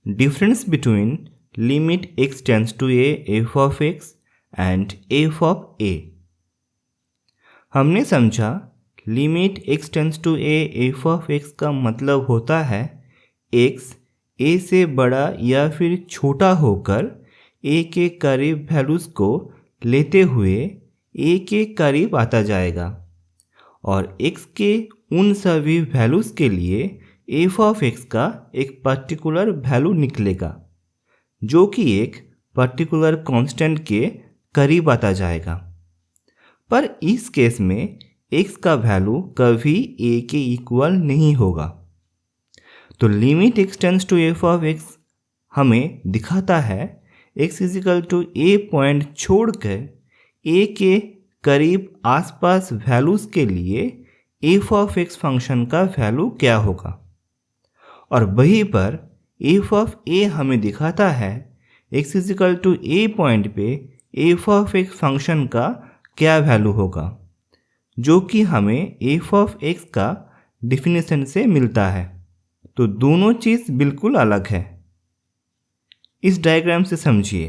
Difference between limit x tends to a f of x and f of a। हमने समझा limit x tends to a f of x का मतलब होता है x a से बड़ा या फिर छोटा होकर a के करीब वैल्यूज़ को लेते हुए a के करीब आता जाएगा और x के उन सभी वैल्यूज़ के लिए f of x का एक पर्टिकुलर वैल्यू निकलेगा जो कि एक पर्टिकुलर कांस्टेंट के करीब आता जाएगा। पर इस केस में x का वैल्यू कभी a के इक्वल नहीं होगा। तो limit x tends to f of x हमें दिखाता है x is equal to a point छोड़कर a के करीब आसपास वैल्यूज़ के लिए f of x फंक्शन का वैल्यू क्या होगा और वहीं पर f of a हमें दिखाता है x is equal to a point पे f of x फंक्शन का क्या वैल्यू होगा जो कि हमें f of x का डिफिनेशन से मिलता है। तो दोनों चीज़ बिल्कुल अलग है। इस डायग्राम से समझिए,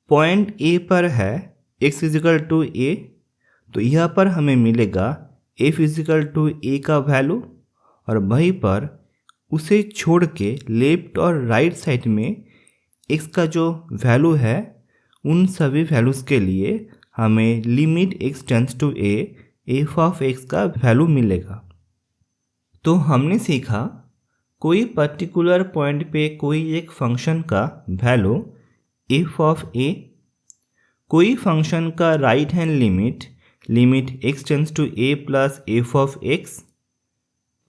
पॉइंट a पर है x इजिकल टू a, तो यहाँ पर हमें मिलेगा f इजिकल टू a का वैल्यू और वहीं पर उसे छोड़ के लेफ्ट और राइट साइड में x का जो वैल्यू है उन सभी वैल्यूज़ के लिए हमें limit x tends to a f of x का वैल्यू मिलेगा। तो हमने सीखा कोई पर्टिकुलर पॉइंट पे कोई एक फंक्शन का वैल्यू f of a, कोई फंक्शन का right hand limit x tends to a plus f of x,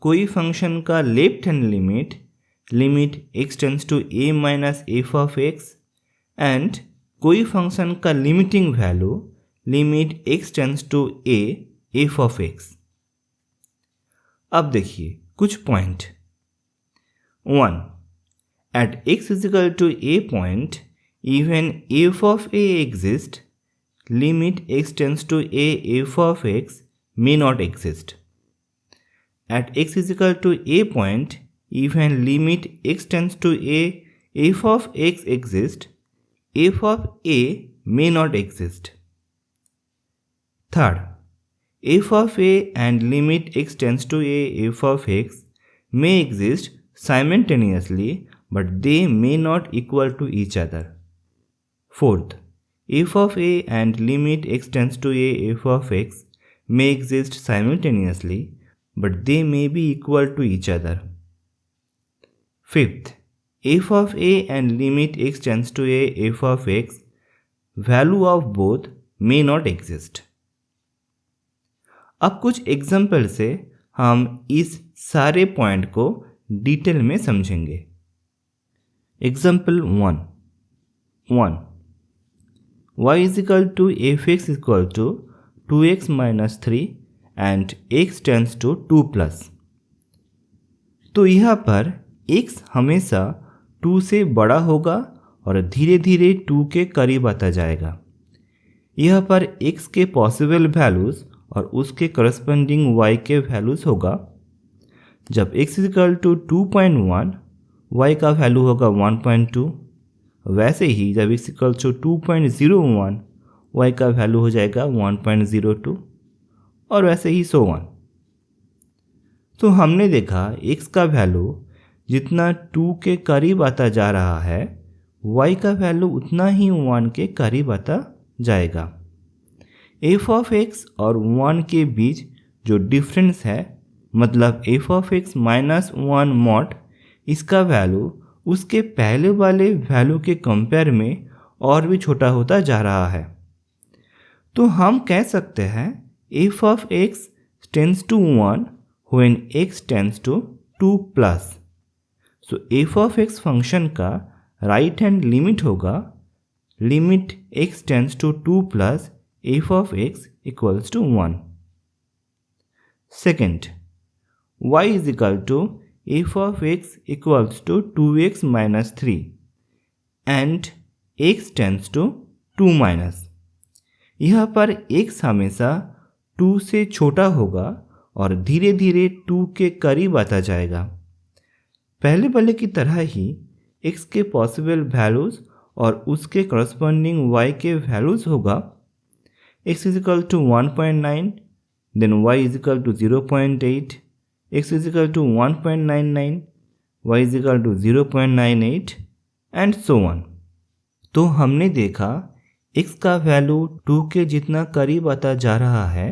कोई फंक्शन का left hand limit x tends to a minus f of x and कोई function का limiting value limit x tends to a f of x। अब देखिए कुछ point. 1. At x is equal to a point even f of a exist, limit x tends to a f of x may not exist। At x is equal to a point, even limit x tends to a f of x exist, f of a may not exist। Third, f of a and limit x tends to a f of x may exist simultaneously but they may not equal to each other। Fourth, f of a and limit x tends to a f of x may exist simultaneously but they may be equal to each other। Fifth, f of a and limit x tends to a f of x, value of both may not exist। अब कुछ example से हम इस सारे point को detail में समझेंगे। Example 1 y is equal to fx equal to 2x minus 3 and x tends to 2 plus. तो यहाँ पर x हमेशा 2 से बड़ा होगा और धीरे धीरे 2 के करीब आता जाएगा। यहाँ पर x के पॉसिबल वैल्यूज़ और उसके करस्पॉन्डिंग y के वैल्यूज़ होगा। जब x इजिकल टू 2.1 y का वैल्यू होगा 1.2, वैसे ही जब x इजिकल टू 2.01 y का वैल्यू हो जाएगा 1.02 और वैसे ही सो ऑन। तो हमने देखा x का वैल्यू जितना 2 के करीब आता जा रहा है y का वैल्यू उतना ही 1 के करीब आता जाएगा। f of x और 1 के बीच जो डिफरेंस है मतलब f of x minus 1 mod, इसका वैल्यू उसके पहले वाले वैल्यू के कंपेयर में और भी छोटा होता जा रहा है। तो हम कह सकते हैं f of x tends to 1 when x tends to 2 plus। So f of x function का राइट हैंड लिमिट होगा limit x tends to 2 plus f of x equals to 1। Second, y is equal to f of x equals to 2x minus 3 and x tends to 2 minus। यहाँ पर x हमेशा 2 से छोटा होगा और धीरे धीरे 2 के करीब आता जाएगा। पहले वाले की तरह ही x के पॉसिबल वैल्यूज़ और उसके करस्पॉन्डिंग y के वैल्यूज़ होगा x is equal to 1.9, then y is equal to 0.8, x is equal to 1.99, y is equal to 0.98 and so on. तो हमने देखा x का वैल्यू 2 के जितना करीब आता जा रहा है,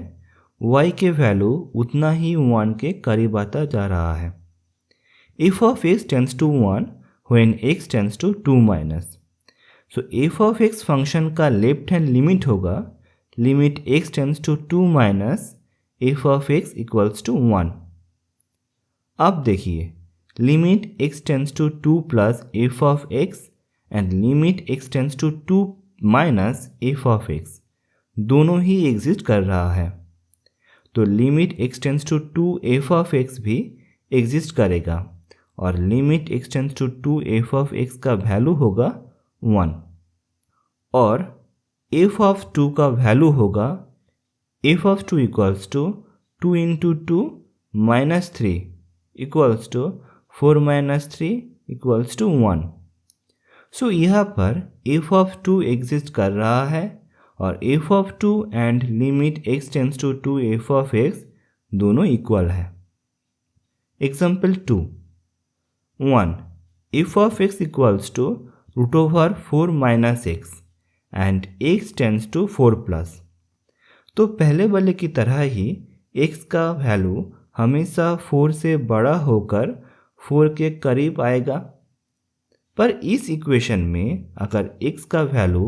y के वैल्यू उतना ही 1 के करीब आता जा रहा है। f of x tends to 1 when x tends to 2 minus. So f of x function का लेफ्ट हैंड लिमिट होगा limit x tends to 2 minus f of x equals to 1। अब देखिए limit x tends to 2 plus f of x and limit x tends to 2 minus f of x दोनों ही exist कर रहा है, तो limit x tends to 2 f of x भी exist करेगा और limit x tends to 2 f of x का वैल्यू होगा 1 और f of 2 का वैल्यू होगा f of 2 equals to 2 into 2 minus 3 equals to 4 minus 3 equals to 1। सो यहाँ पर f of 2 एग्जिस्ट कर रहा है और f of 2 and limit x tends to 2 f of x दोनों इक्वल है। Example 2 1. f of x equals to root over 4 minus x and x tends to 4 plus। तो पहले वाले की तरह ही x का वैल्यू हमेशा 4 से बड़ा होकर 4 के करीब आएगा, पर इस इक्वेशन में अगर x का वैल्यू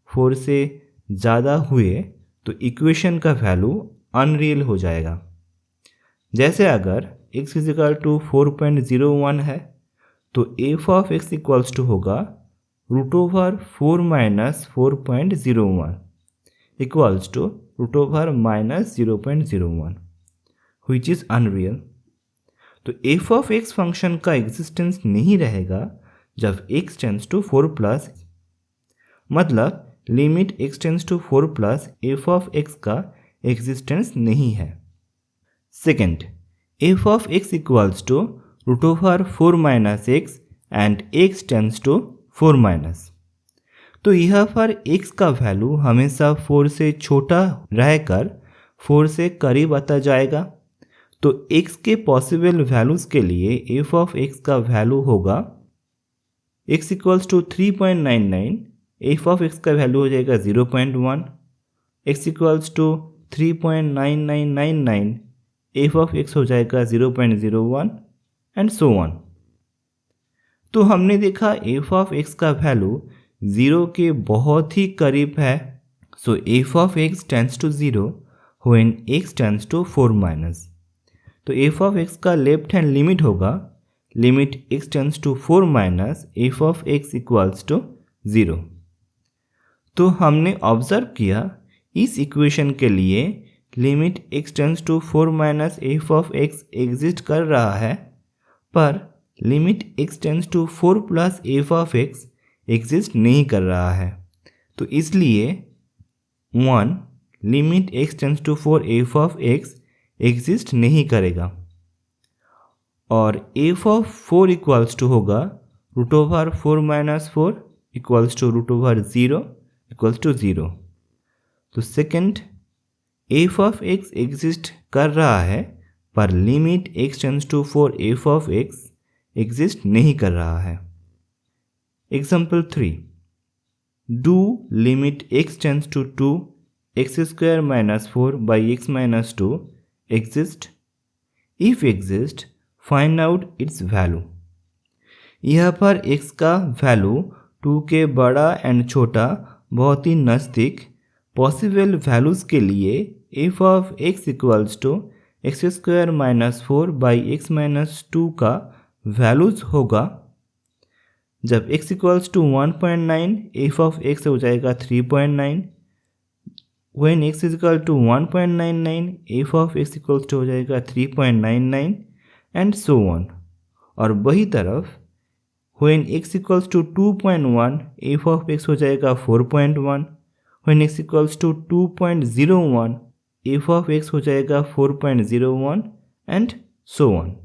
4 से ज़्यादा हुए तो इक्वेशन का वैल्यू अनरियल हो जाएगा। जैसे अगर x इज इक्वल टू 4.01 है तो f of x equals to होगा root over 4 minus 4.01 equals to root over minus 0.01 which is unreal. तो f of x फंक्शन का एग्जिस्टेंस नहीं रहेगा जब x टेंड्स टू 4 प्लस, मतलब limit x tends to 4 plus f of x का existence नहीं है। Second, f of x equals to root over 4 minus x and x tends to 4 minus. तो यहाँ पर x का वैल्यू हमेशा 4 से छोटा रहकर 4 से करीब आता जाएगा, तो x के पॉसिबल वैल्यूज़ के लिए f of x का वैल्यू होगा x equals to 3.99, f of x का वैल्यू हो जाएगा 0.1, x equals to 3.9999, f of x हो जाएगा 0.01 एंड सो ऑन। तो हमने देखा f of x का वैल्यू 0 के बहुत ही करीब है, so f of x tends to 0 when x tends to 4 minus. तो f of x का लेफ्ट हैंड लिमिट होगा limit x tends to 4 minus f of x equals to 0। तो हमने ऑब्जर्व किया इस इक्वेशन के लिए limit x tends to 4 minus f of x exist कर रहा है, पर limit x tends to 4 plus f of x exist नहीं कर रहा है, तो इसलिए 1 limit x tends to 4 f of x exist नहीं करेगा और f of 4 इक्वल्स टू होगा root over 4 minus 4 equals to root over 0 equals to 0। तो second, f of x exist कर रहा है पर limit x tends to 4 f of x exist नहीं कर रहा है। Example 3, do limit x tends to 2 x square minus 4 by x minus 2 exist? If exist find out its value. यहाँ पर x का वैल्यू 2 के बड़ा एंड छोटा बहुत ही नज़दीक पॉसिबल वैल्यूज़ के लिए f of x equals to x square minus 4 by x minus 2 का वैल्यूज़ होगा। जब x equals to 1.9 f of x हो जाएगा 3.9, when x is equal to 1.99 f of x equals to हो जाएगा 3.99 एंड सो ऑन। और वही तरफ when x equals to 2.1 f of x हो जाएगा 4.1, when x equals to 2.01 f of x हो जाएगा 4.01 एंड सो ऑन।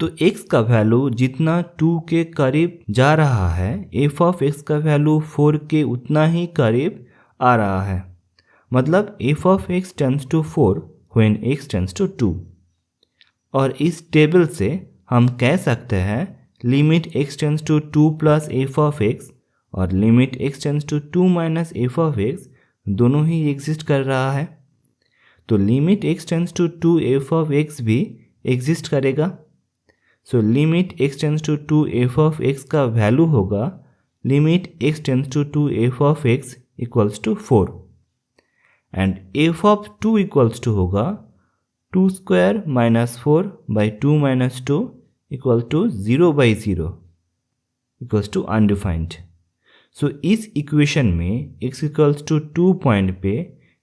तो x का वैल्यू जितना 2 के करीब जा रहा है f ऑफ x का वैल्यू 4 के उतना ही करीब आ रहा है। मतलब f of x tends to 4 when x tends to 2। और इस टेबल से हम कह सकते हैं limit x tends to 2 plus f of x और limit x tends to 2 minus f of x दोनों ही एग्जिस्ट कर रहा है। तो limit x tends to 2 f of x भी एग्जिस्ट करेगा। So limit x tends to 2 f of x का वैल्यू होगा limit x tends to 2 f of x equals to 4 and f of 2 equals to होगा 2 square minus 4 by 2 minus 2 equal to 0 by 0 equals to undefined. So इस equation में x equals to 2 point पे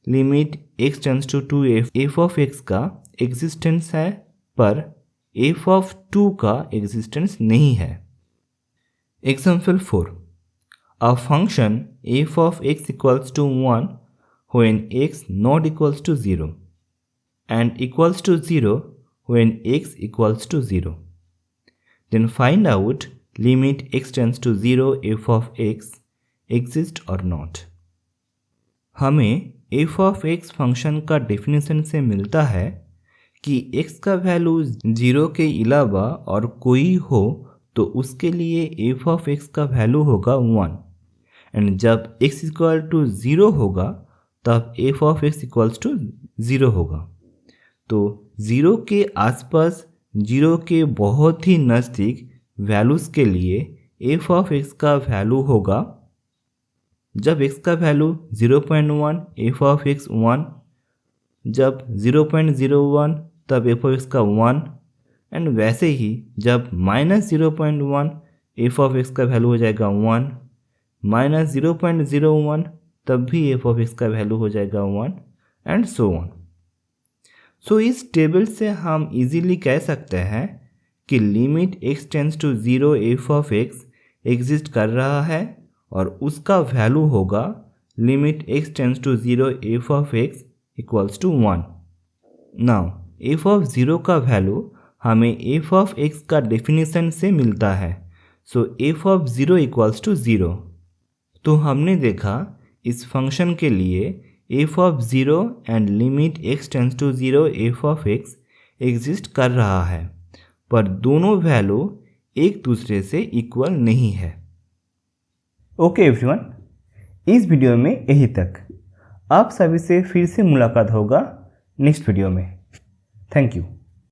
limit x tends to 2 f of x का existence है पर f of 2 का existence नहीं है। Example 4, a function f of x equals to 1 when x not equals to 0 and equals to 0 when x equals to 0. Then find out limit x tends to 0 f of x exist or not. हमें f of x function का definition से मिलता है कि x का value 0 के अलावा और कोई हो तो उसके लिए f ऑफ x का वैल्यू होगा 1 एंड जब x इक्वल टू 0 होगा तब f of x equals to 0 होगा। तो 0 के आसपास 0 के बहुत ही नज़दीक वैल्यूज़ के लिए f ऑफ x का वैल्यू होगा जब x का वैल्यू 0.1 f ऑफ x 1, जब 0.01 तब f ऑफ x का 1 एंड वैसे ही जब माइनस 0.1 f ऑफ x का वैल्यू हो जाएगा 1, माइनस 0.01 तब भी f ऑफ x का वैल्यू हो जाएगा 1 एंड सो ऑन। सो इस टेबल से हम इजीली कह सकते हैं कि limit x tends to 0 f of x exist कर रहा है और उसका वैल्यू होगा limit x tends to 0 f of x equals to 1। Now f of 0 का वैल्यू हमें f ऑफ x का डेफिनेशन से मिलता है। So f of 0 equals to 0। तो हमने देखा इस फंक्शन के लिए f of 0 and limit x tends to 0 f of x exist कर रहा है पर दोनों वैल्यू एक दूसरे से इक्वल नहीं है। ओके एवरीवन, इस वीडियो में यही तक। आप सभी से फिर से मुलाकात होगा नेक्स्ट वीडियो में। Thank you.